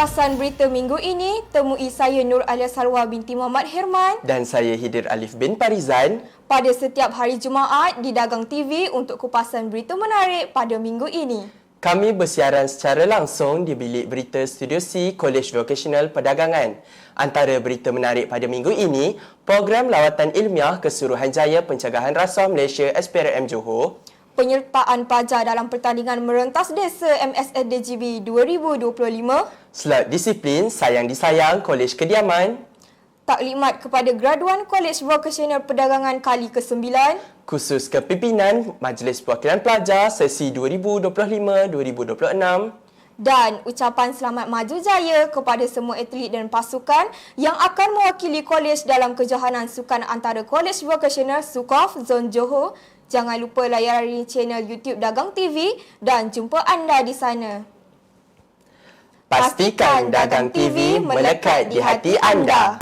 kupasan berita minggu ini, temui saya Nur Alia Sarwa binti Muhammad Herman dan saya Hidir Alif bin Parizan pada setiap hari Jumaat di Dagang TV untuk kupasan berita menarik pada minggu ini. Kami bersiaran secara langsung di bilik berita Studio C Kolej Vocational Perdagangan. Antara berita menarik pada minggu ini, program lawatan ilmiah ke Suruhanjaya Pencegahan Rasuah Malaysia SPRM Johor, penyertaan pelajar dalam pertandingan merentas desa MSSDGB 2025, slot disiplin Sayang Disayang Kolej Kediaman, taklimat kepada graduan Kolej Vocational Perdagangan kali ke-9, khusus kepimpinan Majlis Perwakilan Pelajar sesi 2025-2026 dan ucapan selamat maju jaya kepada semua atlet dan pasukan yang akan mewakili kolej dalam kejohanan sukan antara Kolej Vocational Sukof Zon Johor. Jangan lupa layari channel YouTube Dagang TV dan jumpa anda di sana. Pastikan Dagang TV melekat di hati anda.